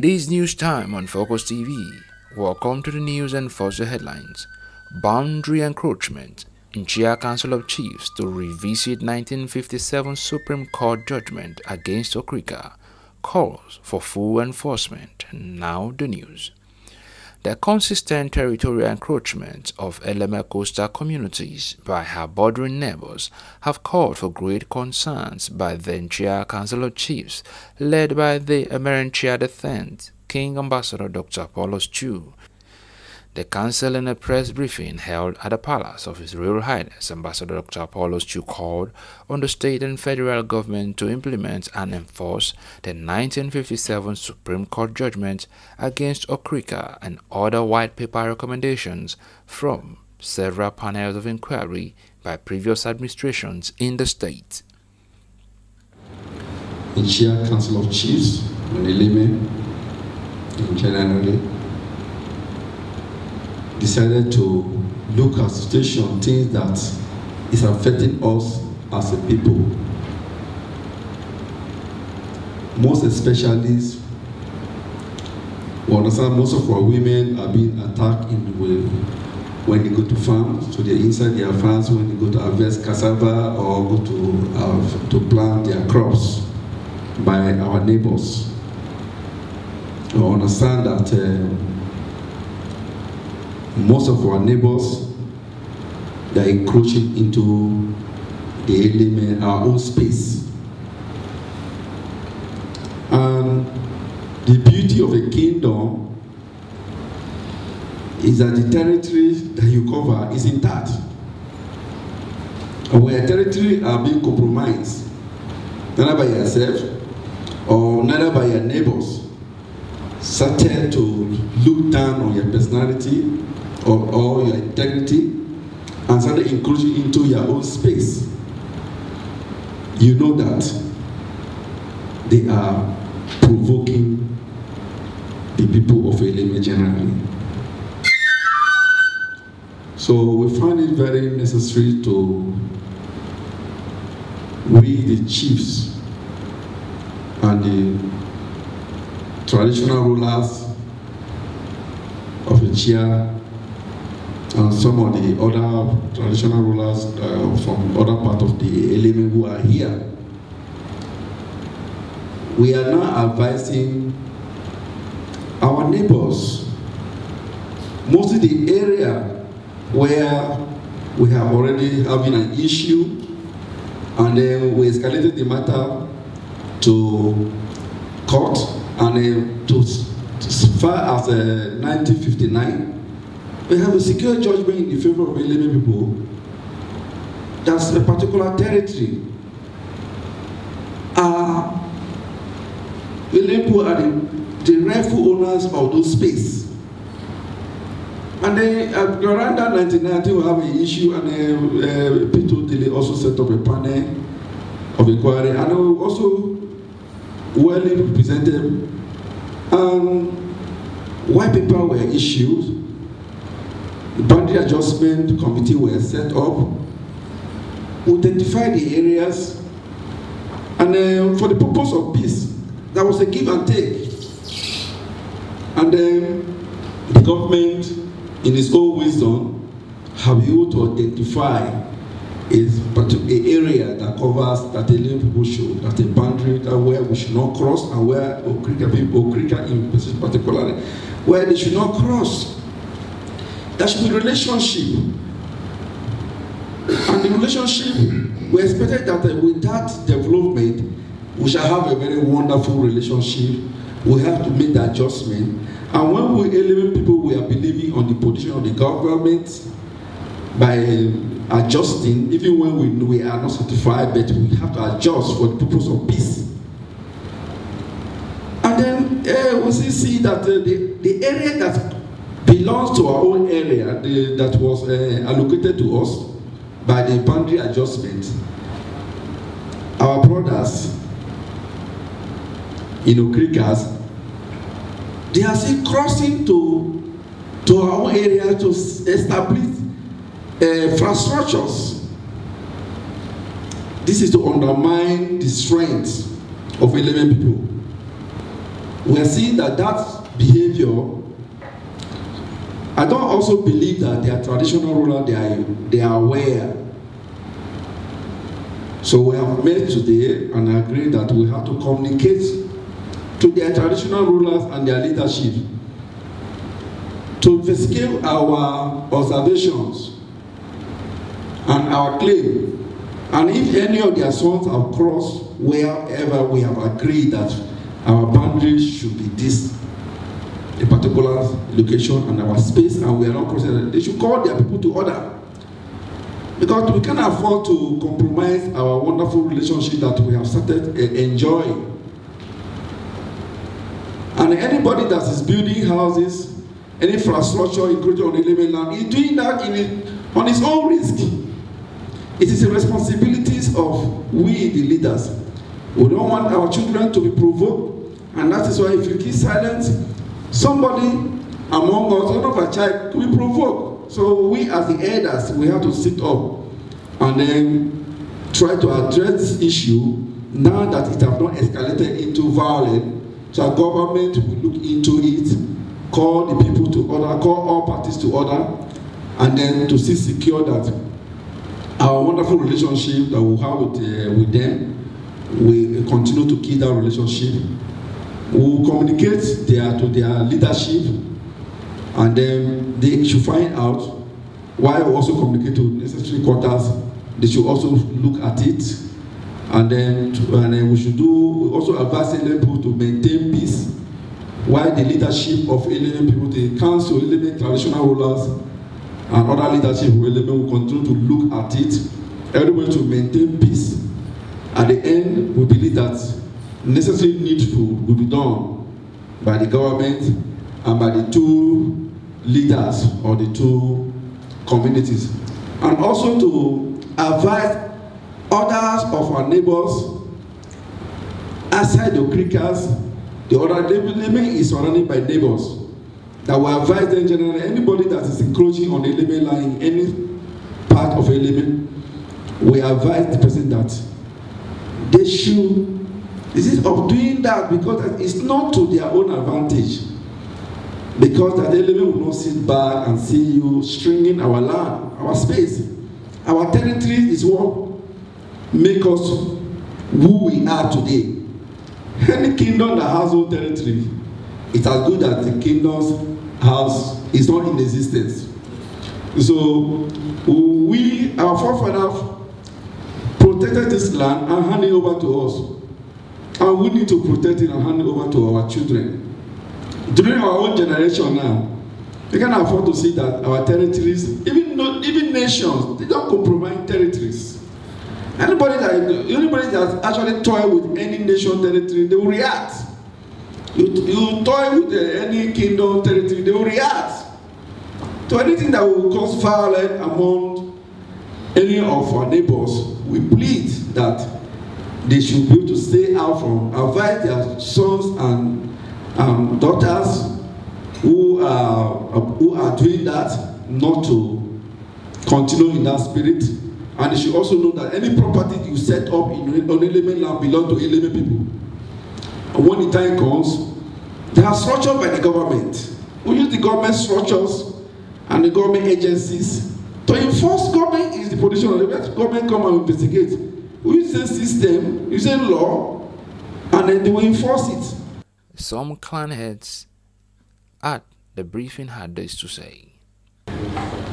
It is news time on Focus TV. Welcome to the news and first the headlines. Boundary encroachment. Nchia Council of Chiefs to revisit 1957 Supreme Court judgment against Okrika. Calls for full enforcement. Now the news. The consistent territorial encroachment of Eleme coastal communities by her bordering neighbors have called for great concerns by the Nchia Council of Chiefs, led by the Emerentia X, King Ambassador Dr. Apollos Chu. The council, in a press briefing held at the palace of His Royal Highness Ambassador Dr. Apollos Chu, called on the state and federal government to implement and enforce the 1957 Supreme Court judgment against Okrika and other white paper recommendations from several panels of inquiry by previous administrations in the state. The Nchia Council of Chiefs, Eleme, generally, decided to look at situation, things that is affecting us as a people. Most especially, we understand most of our women are being attacked in the way when they go to farms, so they're inside their farms when they go to harvest cassava or go to plant their crops by our neighbors. We understand that most of our neighbors, they are encroaching into the Eleme, our own space. And the beauty of a kingdom is that the territory that you cover is intact. And where territory are being compromised, neither by yourself or neither by your neighbors, started to look down on your personality or your integrity and started encroaching into your own space, you know that they are provoking the people of Eleme generally. So we find it very necessary to we the chiefs and the traditional rulers of Nchia and some of the other traditional rulers from other part of the Eleme who are here. We are now advising our neighbors, mostly the area where we have already having an issue, and then we escalated the matter to court, and then to as far as 1959. We have a secure judgment in favor of Eleme people. That's a particular territory. Eleme people are the rightful owners of those space. And then around that 1990, we have an issue, and Peter Dele also set up a panel of inquiry, and we also well represented. White paper were issued. The boundary adjustment committee were set up. We identified the areas, and for the purpose of peace, there was a give and take. And then the government, in its own wisdom, have been able to identify a particular area that covers that the Eleme people should, that a boundary that where we should not cross, and where Okrika in particular, where they should not cross. There should be relationship. And the relationship, we expected that with that development, we shall have a very wonderful relationship. We have to make the adjustment. And when we Eleme people, we are believing on the position of the government by adjusting, even when we are not satisfied, but we have to adjust for the purpose of peace. And then we see that the area that belongs to our own area, that was allocated to us by the boundary adjustment, our brothers in Okrikas, they are still crossing to our own area to establish infrastructures. This is to undermine the strength of Eleme people. we are seeing that behavior, I don't also believe that they are traditional rulers, they are aware. So we have met today and agreed that we have to communicate to their traditional rulers and their leadership to investigate our observations and our claim. And if any of their sons have crossed wherever we have agreed that our boundaries should be this, a particular location and our space, and we are not crossing, they should call their people to order. Because we can't afford to compromise our wonderful relationship that we have started enjoying. And anybody that is building houses, any infrastructure including on Eleme land, is doing that on his own risk. It is the responsibilities of we, the leaders. We don't want our children to be provoked, and that is why if you keep silent, somebody among us, one of our child, will be provoked. So we as the elders, we have to sit up and then try to address this issue now that it has not escalated into violence. So our government will look into it, call the people to order, call all parties to order, and then to see secure that our wonderful relationship that we have with them, we continue to keep that relationship. We will communicate to their leadership, and then they should find out, while we also communicate to necessary quarters, they should also look at it, and then we should we also advise Eleme people to maintain peace, while the leadership of Eleme people, the council, Eleme traditional rulers, and other leadership of Eleme will continue to look at it, everybody to maintain peace. At the end, we believe that necessary needful will be done by the government and by the two leaders or the two communities. And also to advise others of our neighbors outside the Okrikas. The other Eleme is surrounded by neighbors. That will advise them generally, anybody that is encroaching on Eleme line in any part of Eleme, we advise the person that they should desist of doing that, because it's not to their own advantage. Because that Eleme will not sit back and see you stringing our land, our space. Our territory is what makes us who we are today. Any kingdom that has no territory, it's as good as the kingdom's house is not in existence. So we, our forefathers, protected this land and handed it over to us. And we need to protect it and hand it over to our children. During our own generation now, we can't afford to see that our territories, even nations, they don't compromise territories. Anybody that actually toy with any nation territory, they will react. You toy with any kingdom territory, they will react to anything that will cause violence among any of our neighbors. We plead that they should be able to stay out from, advise their sons and daughters who are doing that not to continue in that spirit. And they should also know that any property you set up on Eleme land belongs to Eleme people. And when the time comes, they are structured by the government. We use the government structures and the government agencies to enforce. Government is the position of the government. Come and investigate. We use the system, we use the law, and then they will enforce it. Some clan heads at the briefing had this to say.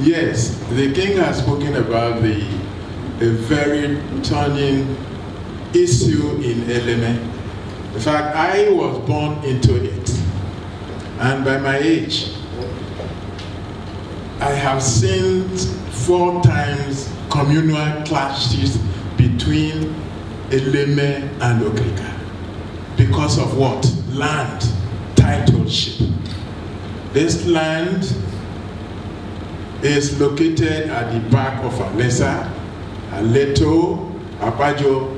Yes, the king has spoken about a very turning issue in Eleme. In fact, I was born into it, and by my age, I have seen 4 times communal clashes between Eleme and Okrika. Because of what? Land titleship. This land is located at the back of Alesa, Aleto, Apajo.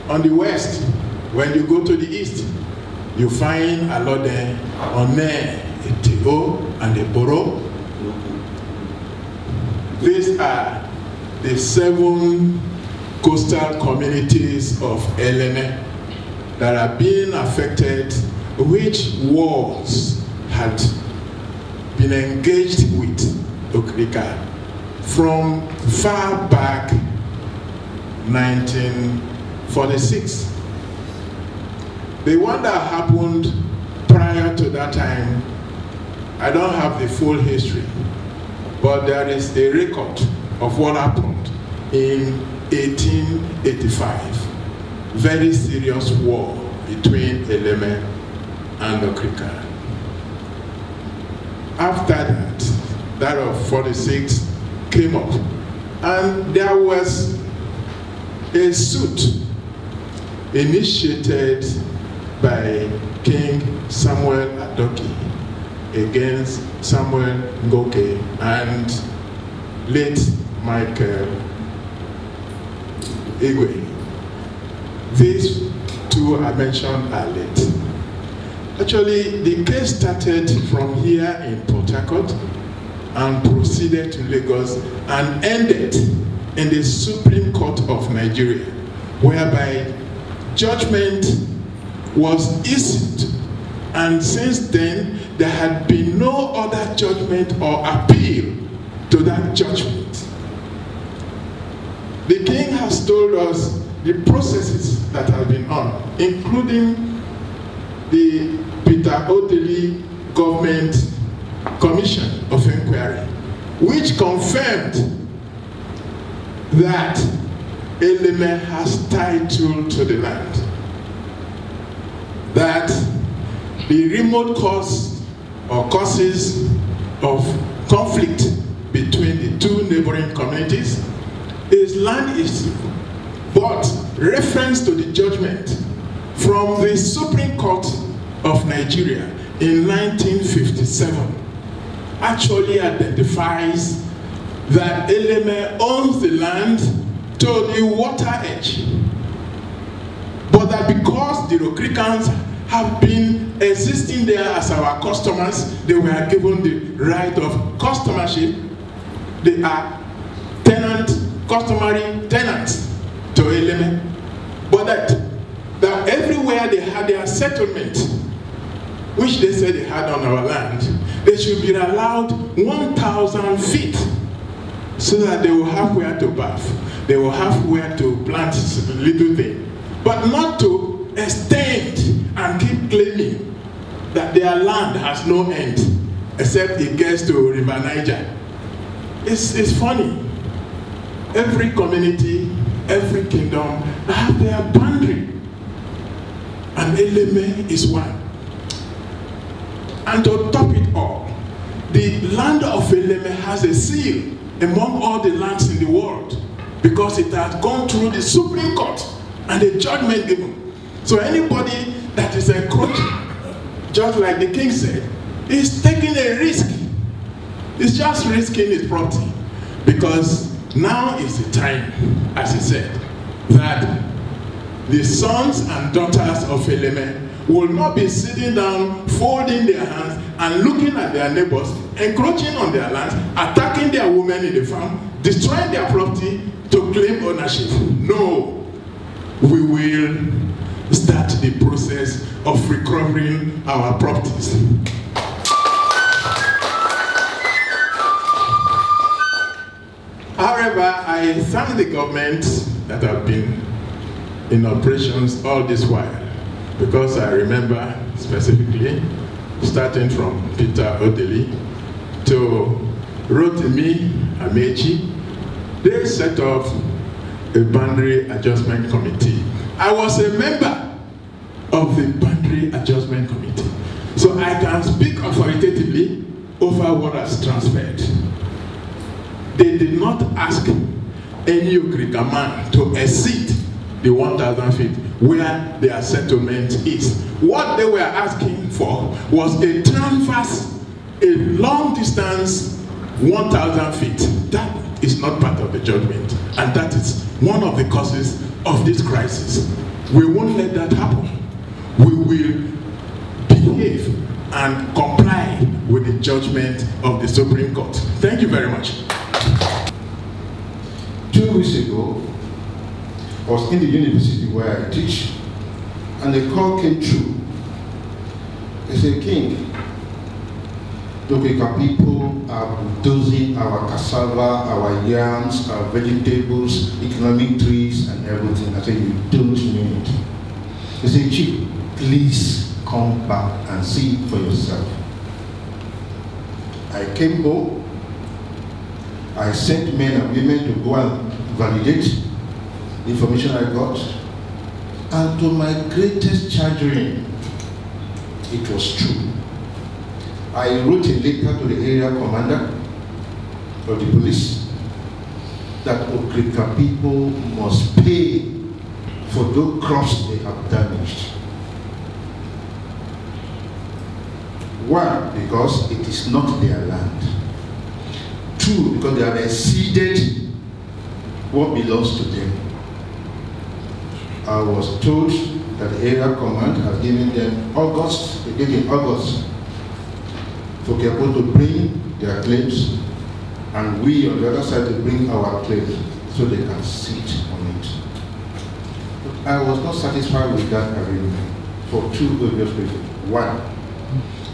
On the west, when you go to the east, you find Alode, One, Eteo, and Eboro. These are the 7 coastal communities of Eleme that are being affected which wars had been engaged with Okrika from far back 1946. The one that happened prior to that time, I don't have the full history, but there is a record of what happened in 1885. Very serious war between Eleme and Okrika. After that of 46 came up, and there was a suit initiated by King Samuel Adoki against Samuel Ngoke and late Michael Igwe. These two I mentioned are late. Actually, the case started from here in Port Harcourt and proceeded to Lagos and ended in the Supreme Court of Nigeria, whereby judgment was issued, and since then there had been no other judgment or appeal to that judgment. The king has told us the processes that have been on, including the Peter Odili Government Commission of Inquiry, which confirmed that Eleme has title to the land, that the remote cause or causes of conflict between the two neighboring communities is land issue, but reference to the judgment from the Supreme Court of Nigeria in 1957 actually identifies that Eleme owns the land to the water edge, but that because the Okrikans have been existing there as our customers, they were given the right of customership. They are customary tenants to Eleme, but that everywhere they had their settlement, which they said they had on our land, they should be allowed 1,000 feet so that they will have where to bath, they will have where to plant little things, but not to extend and keep claiming that their land has no end except it gets to River Niger. It's funny. Every community, every kingdom have their boundary, and Eleme is one. And to top it all, the land of Eleme has a seal among all the lands in the world because it has gone through the Supreme Court and the judgment given. So anybody that is encroaching, just like the king said, is taking a risk. It's just risking his property, because now is the time, as he said, that the sons and daughters of Eleme will not be sitting down, folding their hands and looking at their neighbors, encroaching on their lands, attacking their women in the farm, destroying their property to claim ownership. No, we will start the process of recovering our properties. However, I thank the government that have been in operations all this while, because I remember specifically, starting from Peter Odili to Rotimi Amechi, they set up a boundary adjustment committee. I was a member of the boundary adjustment committee, so I can speak authoritatively over what has transferred. They did not ask any Okrika man to exceed the 1,000 feet where their settlement is. What they were asking for was a transverse, a long distance, 1,000 feet. That is not part of the judgment, and that is one of the causes of this crisis. We won't let that happen. We will behave and comply with the judgment of the Supreme Court. Thank you very much. 2 weeks ago, I was in the university where I teach, and the call came through As a king, the Kwika people are bulldozing our cassava, our yams, our vegetables, economic trees, and everything. I said, you don't mean it. They say, Chief, please come back and see it for yourself. I came home. I sent men and women to go and validate the information I got. And to my greatest chagrin, it was true. I wrote a letter to the area commander of the police that Okrika people must pay for those crops they have damaged. One, because it is not their land. Two, because they have exceeded what belongs to them. I was told that the area command has given them August, they gave in August, for people to bring their claims, and we on the other side to bring our claims so they can sit on it. But I was not satisfied with that arrangement for two obvious reasons. One,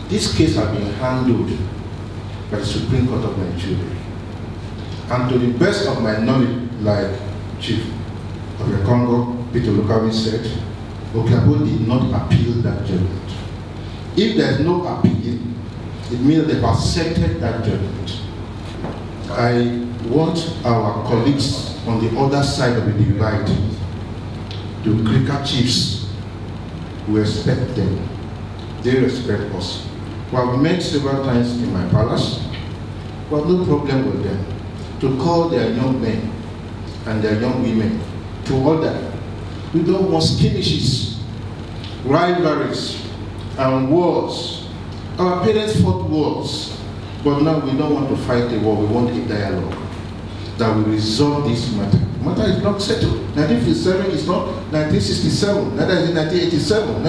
this case has been handled by the Supreme Court of Nigeria. And to the best of my knowledge, like Chief of the Congo, Peter Lukawi said, Okabo did not appeal that judgment. If there is no appeal, it means they've accepted that judgment. I want our colleagues on the other side of the divide, the Krika chiefs, we respect them. They respect us. We have met several times in my palace. We have no problem with them to call their young men and their young women to order. We don't want skirmishes, rivalries, and wars. Our parents fought wars, but now we don't want to fight a war. We want a dialogue that will resolve this matter. The matter is not settled. 1957 is not 1967. Neither is it 1987.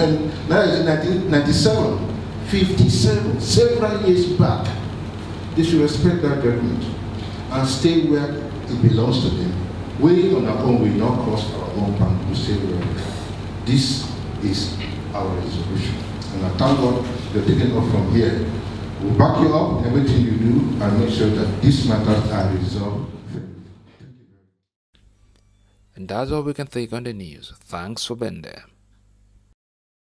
Neither is it 1997. 57, several years back. They should respect that judgment and stay where it belongs to them. We on our own will not cross our own path to stay where we are. This is our resolution. And I thank God you're taking off from here. We'll back you up in everything you do and make sure that these matters are resolved. And that's all we can take on the news. Thanks for being there.